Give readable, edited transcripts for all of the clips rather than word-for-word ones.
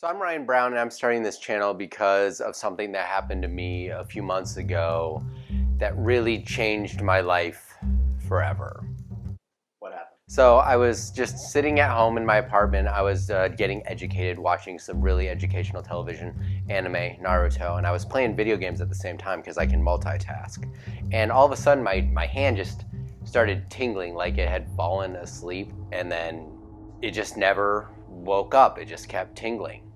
So I'm Ryan Brown, and I'm starting this channel because of something that happened to me a few months ago that really changed my life forever. What happened? So I was just sitting at home in my apartment. I was getting educated, watching some really educational television, anime, Naruto, and I was playing video games at the same time because I can multitask. And all of a sudden, my hand just started tingling like it had fallen asleep, and then it just never woke up. It just kept tingling.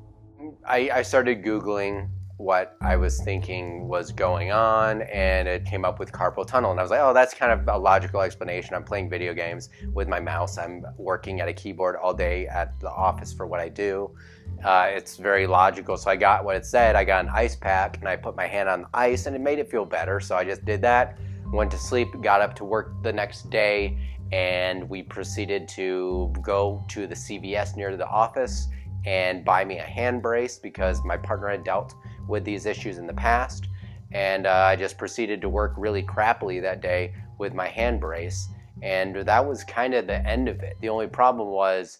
I started Googling what I was thinking was going on, and it came up with carpal tunnel. And I was like, oh, that's kind of a logical explanation. I'm playing video games with my mouse. I'm working at a keyboard all day at the office for what I do. It's very logical. So I got what it said. I got an ice pack, and I put my hand on the ice, and it made it feel better. So I just did that, went to sleep, got up to work the next day, and we proceeded to go to the CVS near the office and buy me a hand brace because my partner had dealt with these issues in the past. And I just proceeded to work really crappily that day with my hand brace. And that was kind of the end of it. The only problem was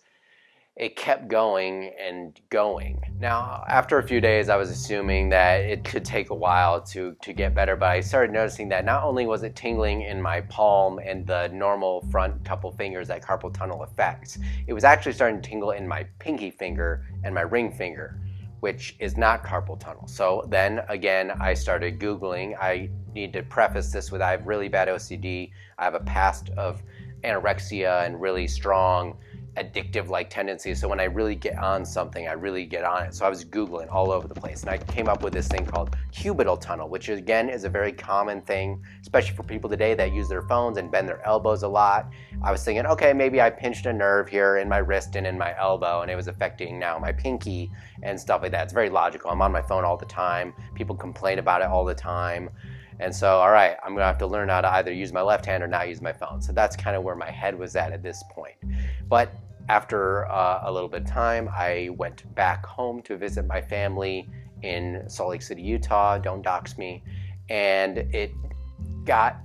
it kept going and going. Now, after a few days, I was assuming that it could take a while to get better, but I started noticing that not only was it tingling in my palm and the normal front couple fingers that carpal tunnel affects, it was actually starting to tingle in my pinky finger and my ring finger, which is not carpal tunnel. So then again, I started Googling. I need to preface this with I have really bad OCD. I have a past of anorexia and really strong addictive like tendencies. So when I really get on something, I really get on it. So I was Googling all over the place, and I came up with this thing called cubital tunnel, which again is a very common thing, especially for people today that use their phones and bend their elbows a lot. I was thinking, okay, maybe I pinched a nerve here in my wrist and in my elbow, and it was affecting now my pinky and stuff like that. It's very logical. I'm on my phone all the time. People complain about it all the time. And so, all right, I'm gonna have to learn how to either use my left hand or not use my phone. So that's kind of where my head was at this point. But after a little bit of time, I went back home to visit my family in Salt Lake City, Utah. Don't dox me. And it got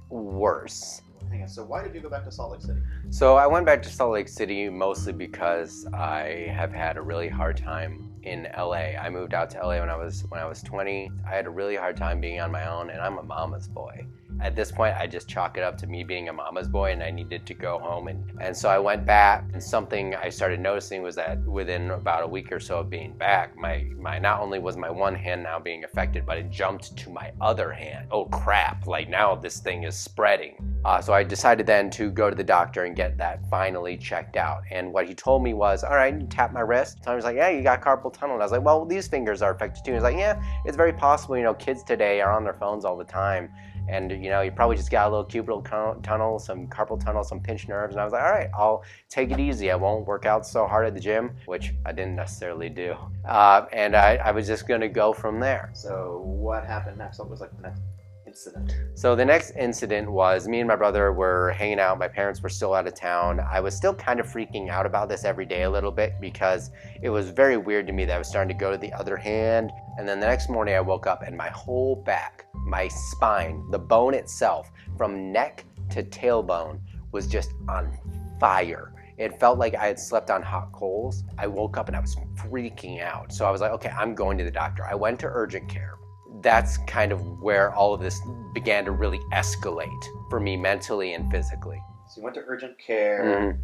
worse. Hang on, so why did you go back to Salt Lake City? So I went back to Salt Lake City mostly because I have had a really hard time in LA. I moved out to LA when I was 20. I had a really hard time being on my own, and I'm a mama's boy. At this point, I just chalk it up to me being a mama's boy, and I needed to go home. And so I went back, and something I started noticing was that within about a week or so of being back, my not only was my one hand now being affected, but it jumped to my other hand. Oh crap, like now this thing is spreading. So I decided then to go to the doctor and get that finally checked out. And what he told me was, all right, you tap my wrist. So I was like, yeah, you got carpal tunnel. And I was like, well, these fingers are affected too. And he's like, yeah, it's very possible. Kids today are on their phones all the time. And you probably just got a little cubital tunnel, some carpal tunnel, some pinched nerves. And I was like, all right, I'll take it easy. I won't work out so hard at the gym, which I didn't necessarily do. And I was just going to go from there. So what happened next? What was like the next incident? So the next incident was me and my brother were hanging out. My parents were still out of town. I was still kind of freaking out about this every day a little bit because it was very weird to me that I was starting to go to the other hand. And then the next morning I woke up and my whole back, my spine, the bone itself, from neck to tailbone, was just on fire. It felt like I had slept on hot coals. I woke up and I was freaking out. So I was like, okay, I'm going to the doctor. I went to urgent care. That's kind of where all of this began to really escalate for me mentally and physically. So you went to urgent care,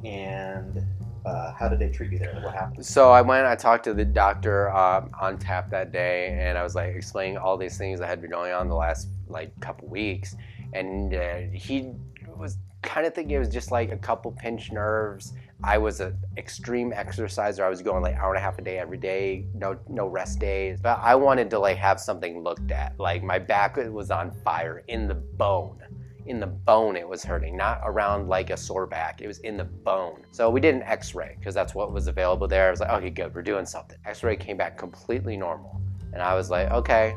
and how did they treat you there? What happened? So I talked to the doctor on tap that day, and I was like explaining all these things that had been going on the last couple weeks, and he was kind of thinking it was just like a couple pinched nerves. I was an extreme exerciser. I was going hour and a half a day every day, no rest days. But I wanted to have something looked at. My back was on fire in the bone. In the bone it was hurting, not around a sore back. It was in the bone. So we did an x-ray because that's what was available there. I was like, okay, good, we're doing something. X-ray came back completely normal. And I was like, okay,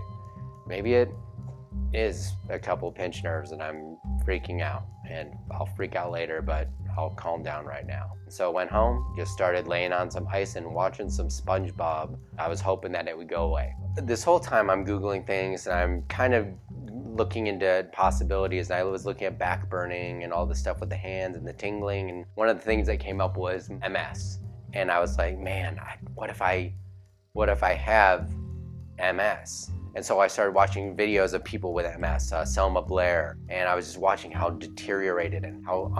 maybe it is a couple pinched nerves and I'm freaking out. And I'll freak out later, but I'll calm down right now. So I went home, just started laying on some ice and watching some SpongeBob. I was hoping that it would go away. This whole time I'm Googling things and I'm kind of looking into possibilities, and I was looking at back burning and all the stuff with the hands and the tingling, and one of the things that came up was MS. And I was like, man, what if I have MS? And so I started watching videos of people with MS, Selma Blair, and I was just watching how deteriorated and how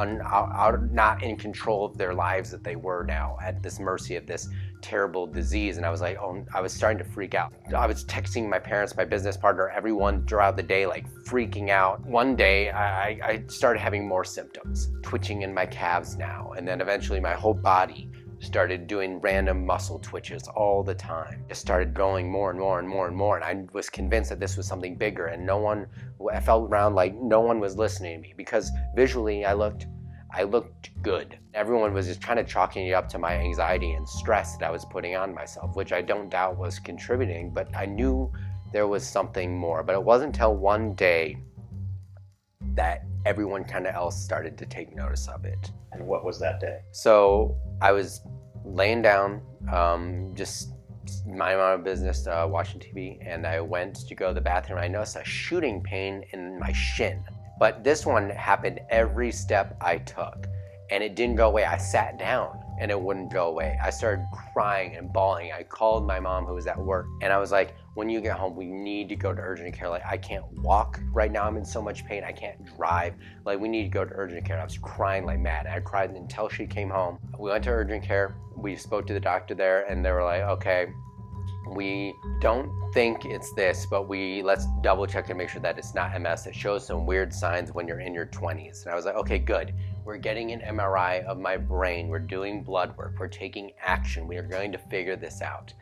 not in control of their lives that they were now, at this mercy of this terrible disease. And I was like, oh, I was starting to freak out. I was texting my parents, my business partner, everyone throughout the day, like freaking out. One day, I started having more symptoms, twitching in my calves now, and then eventually my whole body started doing random muscle twitches all the time. Just started going more and more and more and more, and I was convinced that this was something bigger, and I felt around like no one was listening to me, because visually I looked good. Everyone was just trying to chalking it up to my anxiety and stress that I was putting on myself, which I don't doubt was contributing, but I knew there was something more. But it wasn't until one day that everyone kind of else started to take notice of it. And what was that day? So I was laying down, just minding my own business, watching TV, and I went to go to the bathroom. I noticed a shooting pain in my shin. But this one happened every step I took, and it didn't go away. I sat down and it wouldn't go away. I started crying and bawling. I called my mom, who was at work, and I was like, when you get home, we need to go to urgent care. Like, I can't walk right now. I'm in so much pain. I can't drive. Like, we need to go to urgent care. I was crying like mad. I cried until she came home. We went to urgent care. We spoke to the doctor there, and they were like, okay, we don't think it's this, but let's double check to make sure that it's not MS. It shows some weird signs when you're in your 20s. And I was like, okay, good. We're getting an MRI of my brain. We're doing blood work. We're taking action. We are going to figure this out.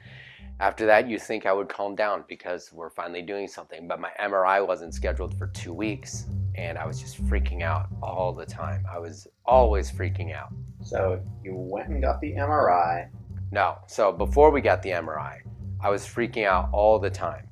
After that, you think I would calm down because we're finally doing something. But my MRI wasn't scheduled for 2 weeks, and I was just freaking out all the time. I was always freaking out. So you went and got the MRI. No. So before we got the MRI, I was freaking out all the time.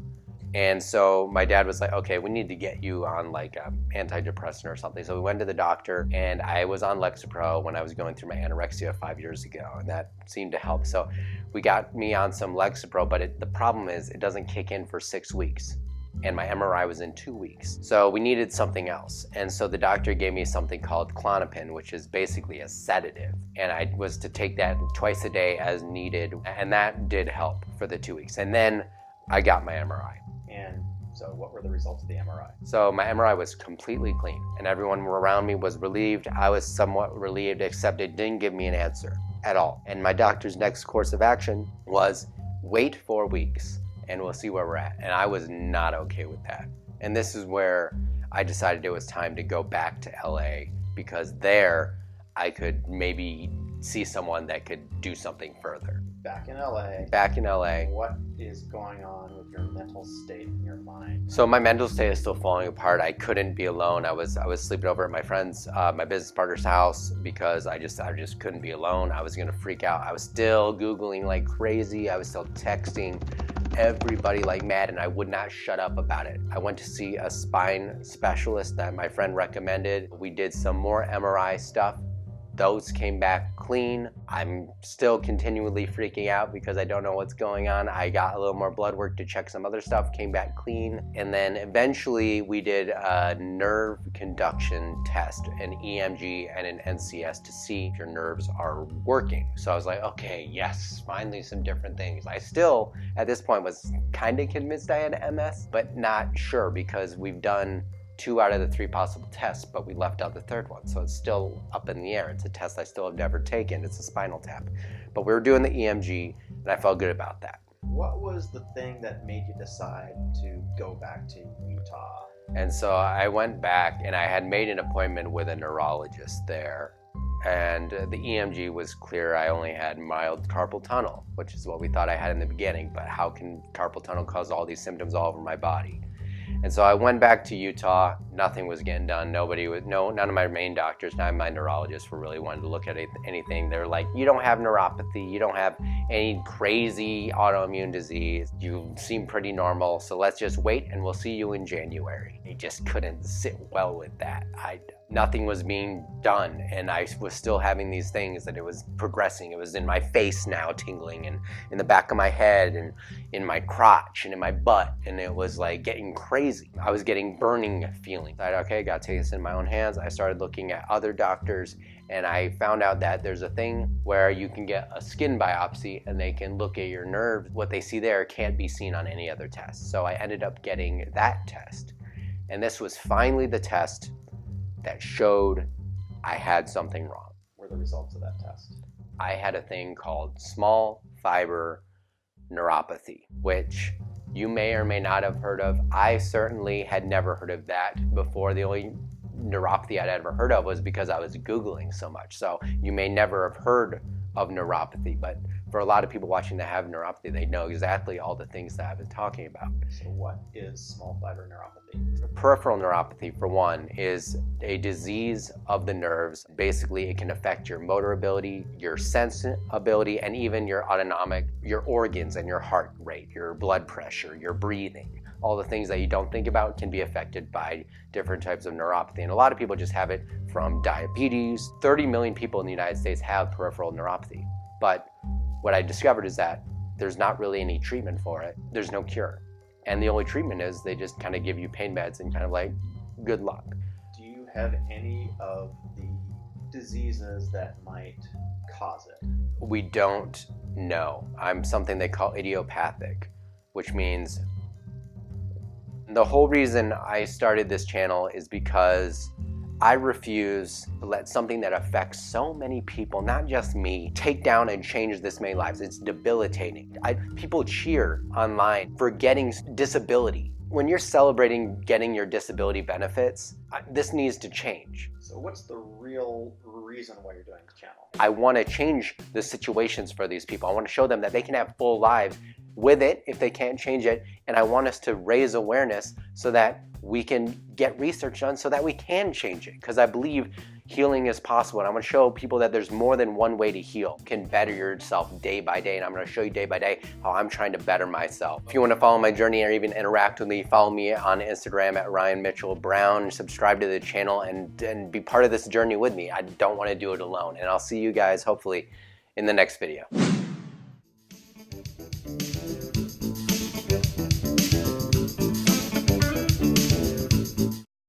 And so my dad was like, okay, we need to get you on like an antidepressant or something. So we went to the doctor, and I was on Lexapro when I was going through my anorexia 5 years ago, and that seemed to help. So we got me on some Lexapro, but the problem is it doesn't kick in for 6 weeks. And my MRI was in 2 weeks. So we needed something else. And so the doctor gave me something called Klonopin, which is basically a sedative. And I was to take that twice a day as needed. And that did help for the 2 weeks. And then I got my MRI. And so what were the results of the MRI? So my MRI was completely clean, and everyone around me was relieved. I was somewhat relieved, except it didn't give me an answer at all. And my doctor's next course of action was wait 4 weeks and we'll see where we're at. And I was not okay with that. And this is where I decided it was time to go back to LA, because there I could maybe see someone that could do something further. Back in LA. Back in LA. What is going on with your mental state in your mind? So my mental state is still falling apart. I couldn't be alone. I was sleeping over at my friend's, my business partner's house, because I just couldn't be alone. I was gonna freak out. I was still Googling like crazy. I was still texting everybody like mad, and I would not shut up about it. I went to see a spine specialist that my friend recommended. We did some more MRI stuff. Those came back clean. I'm still continually freaking out because I don't know what's going on. I got a little more blood work to check some other stuff, came back clean. And then eventually we did a nerve conduction test, an EMG and an NCS, to see if your nerves are working. So I was like, okay, yes, finally some different things. I still, at this point, was kind of convinced I had MS, but not sure, because we've done 2 out of the 3 possible tests, but we left out the third one. So it's still up in the air. It's a test I still have never taken. It's a spinal tap. But we were doing the EMG, and I felt good about that. What was the thing that made you decide to go back to Utah? And so I went back, and I had made an appointment with a neurologist there. And the EMG was clear. I only had mild carpal tunnel, which is what we thought I had in the beginning. But how can carpal tunnel cause all these symptoms all over my body? And so I went back to Utah. Nothing was getting done. None of my main doctors, none of my neurologists were really wanting to look at anything. They're like, you don't have neuropathy. You don't have any crazy autoimmune disease. You seem pretty normal. So let's just wait, and we'll see you in January. They just couldn't sit well with that. nothing was being done, and I was still having these things that it was progressing. It was in my face now, tingling, and in the back of my head, and in my crotch, and in my butt, and it was like getting crazy. I was getting burning feelings. I okay, gotta take this in my own hands. I started looking at other doctors, and I found out that there's a thing where you can get a skin biopsy and they can look at your nerves. What they see there can't be seen on any other test. So I ended up getting that test. And this was finally the test that showed I had something wrong. What were the results of that test? I had a thing called small fiber neuropathy, which you may or may not have heard of. I certainly had never heard of that before. The only neuropathy I'd ever heard of was because I was Googling so much. So you may never have heard of neuropathy, but for a lot of people watching that have neuropathy, they know exactly all the things that I've been talking about. So what is small fiber neuropathy? Peripheral neuropathy, for one, is a disease of the nerves. Basically, it can affect your motor ability, your sense ability, and even your autonomic, your organs and your heart rate, your blood pressure, your breathing. All the things that you don't think about can be affected by different types of neuropathy. And a lot of people just have it from diabetes. 30 million people in the United States have peripheral neuropathy. But what I discovered is that there's not really any treatment for it. There's no cure. And the only treatment is they just kind of give you pain meds and kind of like, good luck. Do you have any of the diseases that might cause it? We don't know. I'm something they call idiopathic, which means the whole reason I started this channel is because I refuse to let something that affects so many people, not just me, take down and change this many lives. It's debilitating. People cheer online for getting disability. When you're celebrating getting your disability benefits, this needs to change. So what's the real reason why you're doing this channel? I want to change the situations for these people. I want to show them that they can have full lives with it if they can't change it. And I want us to raise awareness so that we can get research done so that we can change it. Because I believe healing is possible. And I'm going to show people that there's more than one way to heal. You can better yourself day by day. And I'm going to show you day by day how I'm trying to better myself. If you want to follow my journey or even interact with me, follow me on Instagram at Ryan Mitchell Brown. Subscribe to the channel and be part of this journey with me. I don't want to do it alone. And I'll see you guys hopefully in the next video.